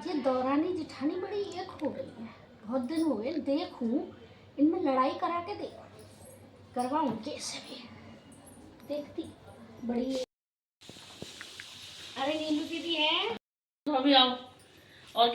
ये दौरानी जेठानी बड़ी एक हो गई है। बहुत दिन हो गए, देखूं इनमें लड़ाई करा के दे करवाऊं कैसे भी। देखती बड़ी। अरे नीलू दीदी है तो अभी आओ। और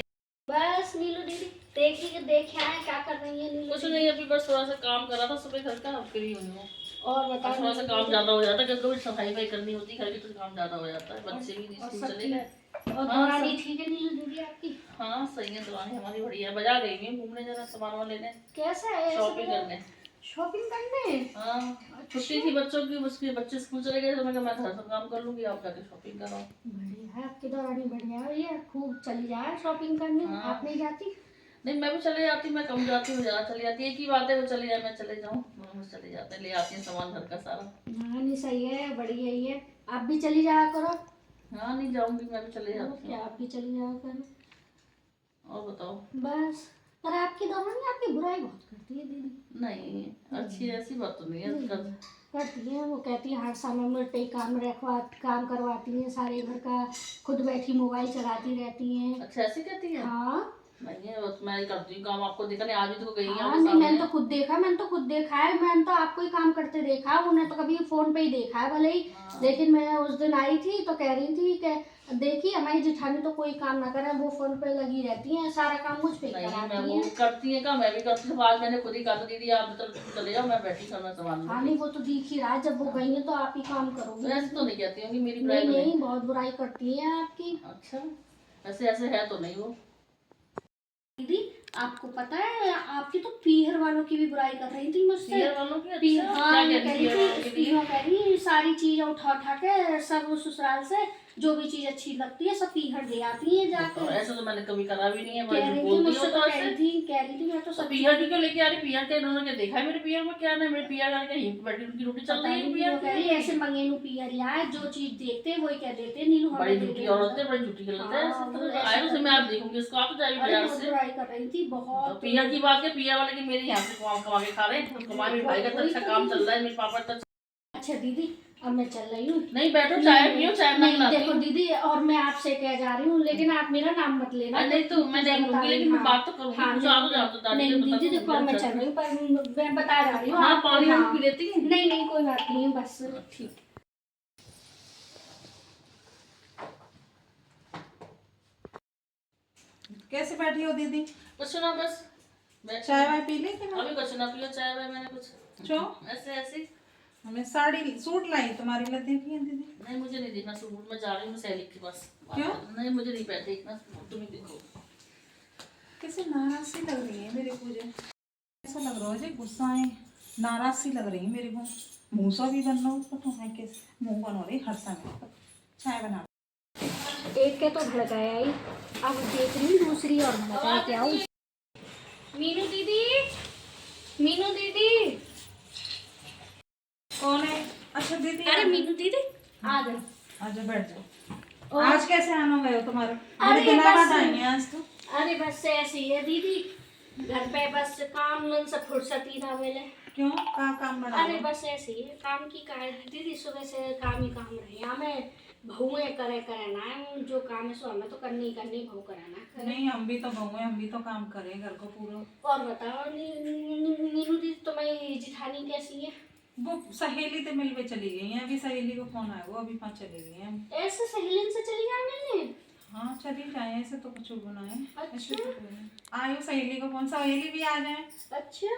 बस नीलू दीदी देखी कि देखे आए क्या कर रही है नीलू कुछ दीदी? नहीं, अभी बस थोड़ा सा काम कर रहा था सुबह घर का, अब फ्री हुई हूँ। और बताओ थोड़ा सा नीलू काम दीदी। ज्यादा हो जाता है, कभी सफाई वफाई करनी होती है घर की, तो काम ज्यादा हो जाता है। बच्चे भी और स्कूल सब चले ठीक? गए। और हाँ दौरानी सब, ठीक है नीलू दीदी आपकी? हाँ सही है, दुआएं हमारी बढ़िया। बाजार गई हुई घूमने, जरा सामान वामान लेने, कैसा है? शॉपिंग करने। शॉपिंग करने? हाँ छुट्टी थी बच्चों की, उसके बच्चे स्कूल चले गए, तो मैं कहा मैं घर से काम कर लूंगी, आप जाके शॉपिंग कराओ। बढ़िया है आपकी दौरानी, बढ़िया है ये, खूब चली जाए शॉपिंग करने। हाँ। आप नहीं जाती? नहीं मैं भी चले जाती, मैं कम जाती हूँ, ज्यादा चली जाती है। एक ही बात है, वो चले जाए मैं चले जाऊँ, दोनों चले जाते हैं, ले आती हैं सामान घर का सारा। हाँ नहीं सही है, बढ़िया ही है। आप भी चली जाया करो। हाँ नहीं जाऊंगी, मैं भी चले और जाती क्या, हूँ। आप भी चली जाया करो। और बताओ। बस। पर आपकी दौरानी आपकी बुराई बहुत करती है दीदी। नहीं अच्छी ऐसी बात तो नहीं है नहीं, कर। करती है। वो कहती है हर समय में पे काम करवाती हैं सारे घर का, खुद बैठी मोबाइल चलाती रहती हैं। अच्छा ऐसी कहती है? हाँ। नहीं है, बस मैं ही करती हूँ काम, आपको देखा नहीं, आज भी तो गई है हाँ आपके नहीं, मैंने सामने। तो खुद देखा है। मैंने तो आपको ही काम करते देखा है, उन्हें तो कभी फोन पे ही देखा है भले ही। हाँ। लेकिन मैं उस दिन आई थी तो कह रही थी कि देखी हमारी जेठानी तो कोई काम ना करे, वो फोन पे लगी रहती हैं, सारा काम मुझ पे नहीं मैं कराती वो हैं। करती है काम, मैं भी करती हूँ। आज मैंने खुद ही कहा था दीदी आप तो चले जाओ, मैं बैठी खाना सामान हाँ में। नहीं, वो तो दिख ही रहा है, जब वो गई है तो आप ही काम तो करोगे। ऐसे तो नहीं कहती होंगी, मेरी बुराई नहीं तो नहीं। नहीं, बहुत बुराई करती है आपकी। अच्छा ऐसे ऐसे है तो नहीं वो। दीदी आपको पता है, आपकी तो पीहर वालों की भी बुराई कर रही थी मुझसे। पीहर वालों की? अच्छा हाँ, क्या ये कहती कह है रही वालों के थी, लिए? कह रही सारी चीजें उठा उठा के सब ससुराल से जो भी चीज अच्छी लगती है सब पीहर ले आती है जाके। ऐसा तो मैंने कभी करा भी नहीं है, कह मैं रही थी बोलती मुझसे, हूँ तो तो कह ऐसे। रही थी मैं तो तो सब पीहर की क्यों लेके आ रही? पीहर के इन्होंने क्या देखा है मेरे पीहर में? क्या है मेरे पीहर का, कहीं बैठी उनकी रोटी चल पता रही है नहीं पीहर क्यों कह रही की। ऐसे मंगेनू पीहर लाए, जो चीज देखते हैं वही कह देते हैं, नीलू बड़ी हमें दे झूठी दे। औरत है, बड़ी झूठी गलत है। हाँ, वो ऐसे आए तो मैं करती आप देखूंगी इसको, आप तो जाएगी अरे बाजार बहुत से। बुराई कर रही थी तो बहुत। पीहर की बात है, पीहर वाले की मेरे यहाँ से कमा कमा के खा रहे हैं, कमा मेरे भाई का तो वही अच्छा तो काम दीदी। चल रहा है, मेरे पापा का। अच्छा दीदी, अब मैं चल रही हूँ। नहीं बैठो, चाय पियो, चाय मैं नहीं बनाती देखो हूँ। दीदी, और मैं आपसे कह जा रही हूँ, लेकिन आप मेरा नाम मत लेना। नहीं तो मैं नहीं बता लूंगी, रही लेकिन मैं हाँ। बात तो करूंगी। हाँ कुछ आ तो जाओ तो दादी नहीं को बता दीदी दो, देखो, मेरा मैं अच्छा चल रही हूँ, पर मैं बता जा रही हूँ। हाँ आप पानी हाँ। वानी पी लेती है। नहीं नहीं, कोई बात नहीं है, बस ठीक। कैसे बैठी हो दीदी? कुछ ना बस चाय वाय पी ली थी? अभी कुछ ना पियो चाय वाय मैंने कुछ। क्यों? ऐसे ऐसे। हमें साड़ी सूट लाई तुम्हारी, लग देखी है दीदी? नहीं मुझे नहीं देखना सूट, मैं जा रही हूँ सहेली के पास। क्यों? नहीं मुझे नहीं पैसे देखना सूट, तुम ही देखो। कैसे नाराज सी लग रही है मेरे को, ऐसा लग रहा है जो गुस्सा है, नाराज सी लग रही है मेरे को। मुँह सा भी बन रहा हो तो है, कैसे मुँह बन रही हर समय। चाय बना एक के तो भड़काया ही, अब देख रही हूँ दूसरी और भड़का के आऊँ। मीनू दीदी, मीनू दीदी। कौन है? अच्छा दीदी अरे मीनू दीदी आ गई। आजा बैठ जाओ। आज कैसे आना हुआ हो तुम्हारा? अरे बड़े दिनों बाद बस- आई हैं आज तो। अरे बस ऐसे ही है दीदी, घर पे बस काम न से फुर्सत ही ना मिले। क्यों? का काम बना अरे बस ऐसे ही है, काम की का है दीदी, सुबह से काम ही काम रहे। हमें बहुएं करे करे ना, जो काम है सो हमें तो करनी ही करनी, बहू कराना करे। नहीं हम भी तो बहू हैं, हम भी तो काम करें घर को पूरा। और बताओ नीनू दीदी, तुम्हारी जिठानी कैसी है? वो सहेली तो मिलवे चली गई है, अभी सहेली को फोन आया, वो अभी पाँच चली गई है। ऐसे सहेलिन से चली गई मिलने? हाँ चली जाए, ऐसे तो कुछ बनाए। ऐसे अच्छा। तो कोई नहीं। आयो सहेली को फोन, सहेली भी आ जाए। अच्छा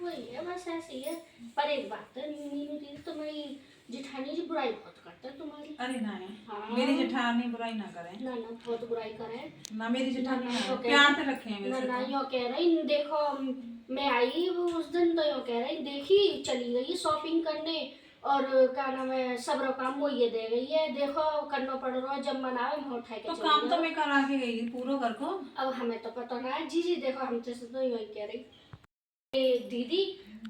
वही है, बस ऐसे ही है। पर एक बात है नीनू दीदी, तुम्हारी जिठानी जी बुराई बहुत करते हैं तुम्हारी। अरे नहीं, हाँ। मेरी जेठानी बुराई ना करे ना ना, बहुत बुराई करे ना, मेरी जेठानी ना, ना, तो प्यार से रखे हैं ना वैसे ना, तो। यो कह रही देखो, मैं आई वो उस दिन तो यो कह रही देखी चली गई शॉपिंग करने, और क्या नाम है सब काम वो ये दे गई है, देखो करना पड़ रहा है, जब मनावे हम उठा के तो चली काम तो जाओ। मैं करा के गई पूरा घर को। अब हमें तो पता ना है। जी जी देखो, हम तो यही कह रही दीदी,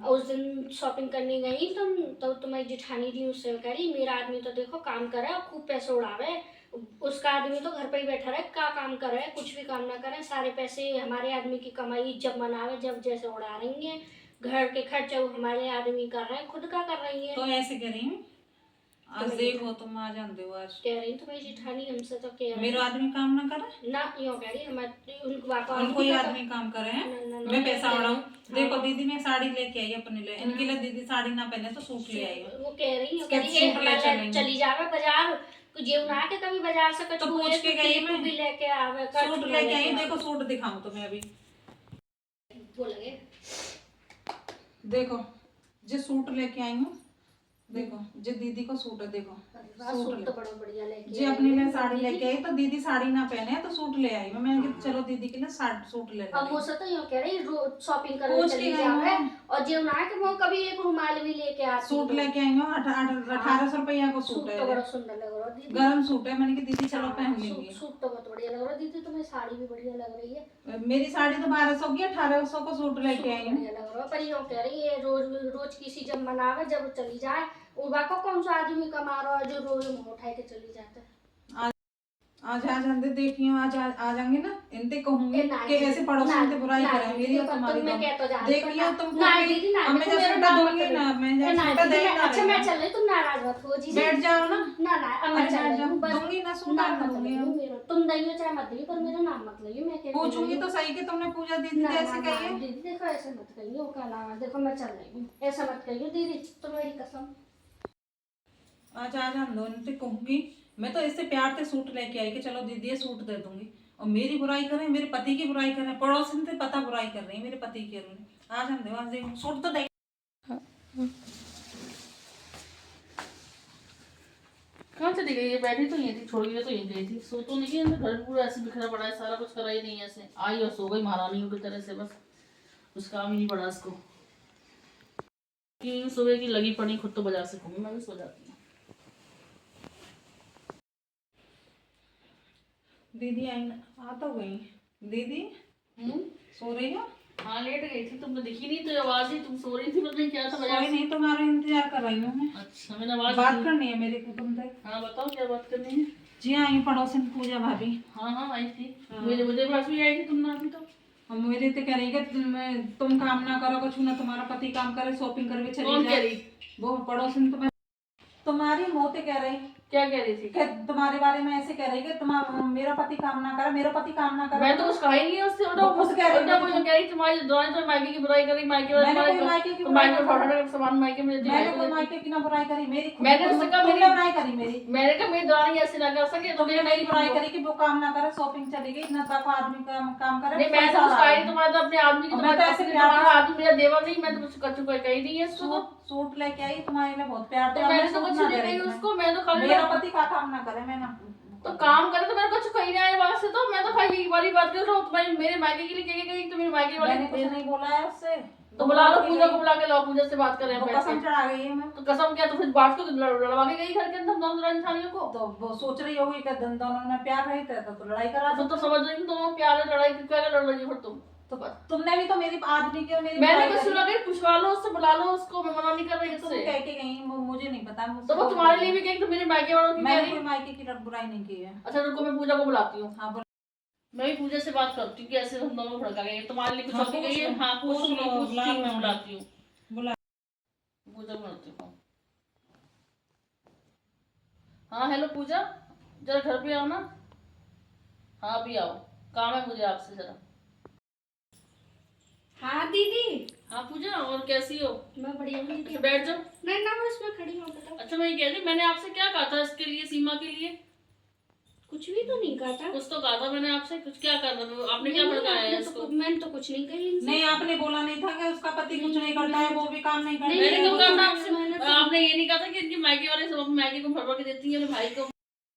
उस दिन शॉपिंग करने गई तुम तो तुम्हारी जेठानी थी, उससे कह रही मेरा आदमी तो देखो काम करे और खूब पैसे उड़ावे, उसका आदमी तो घर पे ही बैठा रहे, क्या काम करे, कुछ भी काम ना करे, सारे पैसे हमारे आदमी की कमाई जब मनावे जब जैसे उड़ा रही है, घर के खर्चे वो हमारे आदमी कर रहे हैं, खुद का कर रही है। तो ऐसे कह रही हूँ, आज देखो तुम आ जानते हो आज कह रही तुम्हारी जेठानी हमसे तो कह रही मेरा आदमी काम ना करे ना यूँ कह रही हमारे उनको पापा और कोई आदमी काम करे हैं ना, मैं पैसा बढ़ाऊं हाँ। देखो दीदी मैं साड़ी लेके आई अपने लिए इनके लिए दीदी साड़ी ना पहने तो सूट ले आई वो कह रही है स्केच सूट ले चलेंगे। चली जावे बाजार जेऊ ना के कभी बाजार से तो पूछ के गई मैं भी लेके आवे सूट लेके आई देखो सूट दिखाऊं तुम्हें अभी बोलेंगे देखो जे सूट लेके आई हूँ देखो जे दीदी को सूट है देखो सूट तो बड़ा बढ़िया लेके जे अपने लिए साड़ी लेके आई तो दीदी साड़ी ना पहने तो सूट ले आई मैंने कहा चलो दीदी के लिए सूट ले अब वो से तो यूँ कह रही रोज शॉपिंग करने पूछ चली के गई जावे हूँ। और जेऊ ना के वो कभी एक रुमाल भी लेके आती सूट लेके आई हूँ 1800 रुपया को सूट सूट है तो बड़ा सुंदर लग रहा है दीदी गरम सूट है मैंने कहा दीदी चलो पहन सूट लेंगे सूट तो बहुत बढ़िया लग रहा है दीदी तुम्हें साड़ी भी बढ़िया लग रही है मेरी साड़ी तो 1200 की 1800 को सूट लेके आई हूँ बढ़िया लग रहा है पर यूँ कह रही है रोज रोज किसी जब मनावे जब चली जाए उबा को कौन सा आदमी कमा रहा है जो रोज मुंह उठाए के चली जाता है आज आ जाते देखियो आज आ जाएंगे ना इनते कहूंगी ए, ना, कि ऐसे पड़ोसी से बुराई करे मेरी और तुम्हारी मैं क्या तो जानती देखियो तुम ना दीदी ना अब मैं देखो, जैसे मेरा नाम दूंगी मत ना लो। मैं ए, जैसे ना सूटा दीदी, दे मैं- ना अच्छा मैं चल रही तुम नाराज मत हो जी बैठ जाओ ना ना ना अब मैं अरे चल बैठ रही जाओ हूँ बस दूंगी ना सूट नाम ना मत दूंगी लियो मेरा तुम दैयो चाहे मत दियो पर मेरा नाम मत लियो मैं क्या कह रही पूछूंगी हूँ। तो सही कि तुमने पूजा दीदी ना से ऐसे ना कही है दीदी देखो ऐसे मत कहियो क्या नाम है देखो मैं चल रही हूँ ऐसा मत कहियो दीदी तो मेरी कसम आज आ जान दो इनसे कहूंगी मैं तो इससे प्यार से सूट लेके आई कि चलो दीदी ये सूट दे दूंगी और मेरी बुराई करें मेरे पति की बुराई करें पड़ोसी से पता बुराई कर रही है मेरे पति की आ जान दो आज देखो सूट तो दे कहाँ चली गई? ये बैठी तो यहीं थी, छोड़ गई तो यहीं गई थी। सो तो नहीं गई, अंदर घर पूरा ऐसे बिखरा पड़ा है, सारा कुछ करा ही नहीं है ऐसे। आई और सो गई महारानियों की तरह से, बस कुछ काम ही नहीं पड़ा इसको। कि सुबह की लगी पड़ी, खुद तो बाजार से घूमी, मैं भी सो जाती हूँ। दीदी आई ना आ तो गई दीदी सो रही हो हाँ लेट गई थी, तुमने दिखी नहीं तो आवाज ही, तुम सो रही थी, पता नहीं क्या था बाजार कोई से। नहीं तुम्हारा इंतजार कर रही हूँ मैं अच्छा मैंने आवाज बात करनी है मेरे को तुमसे हाँ बताओ क्या बात करनी है। जी आई पड़ोसी पूजा भाभी हाँ हाँ आई थी, मुझे पास भी आई थी, तुम ना थी तो। हम मेरे तो कह रही है तुम काम ना करो कुछ ना तुम्हारा पति काम करे शॉपिंग करके चली कौन कह जाए रही? वो पड़ोसी तुम्हारी मोते कह रही क्या कह रही थी? कि तुम्हारे बारे में ऐसे कह रही कि तुम्हारा मेरा पति काम ना करे मेरा पति काम ना करे मैं तो कुछ कहा ही नहीं है उससे। वो कुछ कह रही उल्टा मुझे कह रही तुम्हारी दौरान तो मायके की बुराई करी, मायके मैंने कोई मायके की बुराई मायके नहीं करी। फोटो सामान मायके में देती, मैंने कोई मायके की ना बुराई करी मेरी खुद मैंने उससे कहा तुमने मेरी- बुराई करी मेरी मैंने कहा मेरी दौरान ऐसे ना कर सके तो तुमने मेरी बुराई करी कि वो काम ना करे शॉपिंग चली गई इतना तक आदमी काम करे नहीं मैं तो उसका आई, तुम्हारा तो अपने आदमी की, मैं तो ऐसे तुम्हारा आदमी मेरा देवर नहीं, मैं तो कुछ कचू कही नहीं है उसको। सूट लेके आई तुम्हारे लिए बहुत प्यार तो था मैंने तो कुछ नहीं कही उसको, मैं तो खाली मेरा पति का काम ना करे मैं ना तो काम करे तो मेरे को कुछ कही नहीं आया वहां से, तो मैं तो खाली एक बारी बात कर रहा हूँ, तुम्हारी मेरे मायके के लिए कह गई तो मेरे मायके मैंने कुछ वाले नहीं बोला है उससे तो बुला लो पूजा को, बुला के लाओ, पूजा से बात करें वो बैठ कसम के। चढ़ा गई है मैं तो कसम क्या, तो फिर बात को लड़वा के गई घर के अंदर दोनों इंसानियों को। तो वो सोच रही होगी कि दोनों में प्यार रहता है तो लड़ाई करा तो समझ रही हूँ तुम प्यार है, लड़ाई क्या लड़ रही हो फिर तुम। तो तुमने भी तो मेरी आदमी की और मेरी मैंने बुराई कुछ करी। सुना नहीं, पूछवा लो उससे, बुला लो उसको, मैं मना नहीं कर रही तुम उससे। कह के गई मुझे नहीं पता तो वो तुम्हारे लिए भी कही तो मेरे मायके वालों की कह मैंने रही। कोई मायके की बुराई नहीं की है अच्छा रुको मैं पूजा को बुलाती हूँ। हाँ बोलो मैं भी पूजा से बात करती हूँ कि ऐसे हम दोनों भड़का गए, तुम्हारे लिए कुछ हाँ, और गई पूछ है। लो, हाँ पूछ पूछ लो, लो, पूछती हूँ, मैं बुला बुलाती हूँ, बुला पूजा बुलाती हूँ। हाँ हेलो पूजा, जरा घर पे आओ ना। हाँ अभी आओ, काम है मुझे आपसे जरा। हाँ दीदी हाँ पूजा और कैसी हो? मैं बढ़िया हूँ दीदी। बैठ जाओ। नहीं ना मैं उसमें खड़ी हूँ बताओ। अच्छा मैं ये कह रही, मैंने आपसे क्या कहा था इसके लिए, सीमा के लिए? कुछ भी तो नहीं कहा था। कुछ तो कहा था मैंने आपसे, कुछ क्या कर रहे हो आपने, क्या भड़काया है इसको? मैंने तो कुछ नहीं कही इनसे। नहीं आपने बोला नहीं था कि उसका पति कुछ नहीं करता है वो भी काम नहीं करता मैंने क्यों कहा था आपसे? मैंने तो- आपने ये नहीं कहा था कि इनके मायके वाले सब अपने मायके को भरवा के देती है अपने भाई को?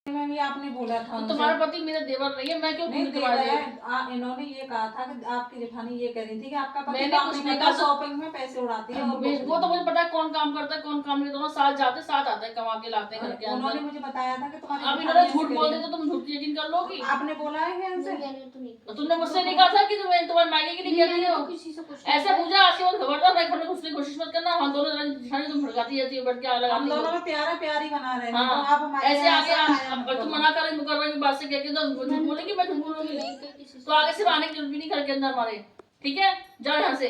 में भी आपने बोला था तो उनसे। तुम्हारा पति मेरा देवर नहीं है, मैं क्यों नहीं बोलूं देवर तुम्हारे है लिए? इन्होंने ये कहा था कि आपकी जेठानी ये कह रही थी कि आपका पति मैंने काम कुछ नहीं नहीं करता कहा था। शॉपिंग में पैसे उड़ाती है और कुछ वो तो नहीं। मुझे पता है कौन काम करता है कौन काम नहीं, दोनों साथ जाते साथ आते हैं, कमा के लाते हैं घर के उन्होंने अंदर। मुझे बताया था कि तुम्हारी अब जेठानी इन्होंने ऐसे झूठ कह बोल रही दे तो तुम झूठ की यकीन कर लोगी? है। आपने बोला है कि इनसे मैंने तो नहीं तो तुमने मुझसे नहीं कहा था कि तुम्हारे मायके के लिए कह रही हो? किसी से कुछ ऐसे पूजा आके और खबरदार मेरे घर में घुसने की कोशिश मत करना। हम दोनों जेठानी तुम भड़काती रहती हो, बैठ के अलग हम आती दोनों हो। में प्यार ही बना रहे हैं हाँ, तो आप हमारे ऐसे यहाँ आगे ऐसा आया अब मत तुम करो। मना कर रही मुकर रही बात से कह के तो झूठ बोलेगी, मैं झूठ बोलूंगी। नहीं कही किसी से। तो आगे से आने की जरूरत भी नहीं घर के अंदर हमारे, ठीक है? जाओ यहाँ से।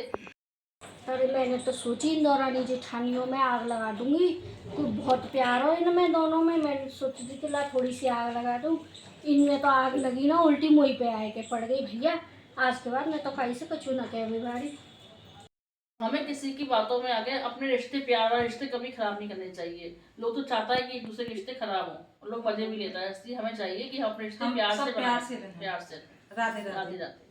अरे मैंने तो सोची इन दौरानी जेठानियों में आग लगा दूंगी, तो बहुत प्यार हो इनमें दोनों में। मैंने सोची थी कि ला थोड़ी सी आग लगा दूं, इनमें तो आग लगी ना उल्टी मुँह पे आए के पड़ गई भैया। आज के बाद मैं तो कहीं से कुछ ना कह बिगाड़ी। हमें किसी की बातों में आके अपने रिश्ते, प्यार और रिश्ते कभी खराब नहीं करने चाहिए। लोग तो चाहता है कि एक दूसरे के रिश्ते खराब हो, और लोग मजे भी लेता है। इसलिए हमें चाहिए कि हम अपने रिश्ते हम प्यार सब से प्यार बनाएं, से रहें। प्यार से। राधे राधे। राधे राधे।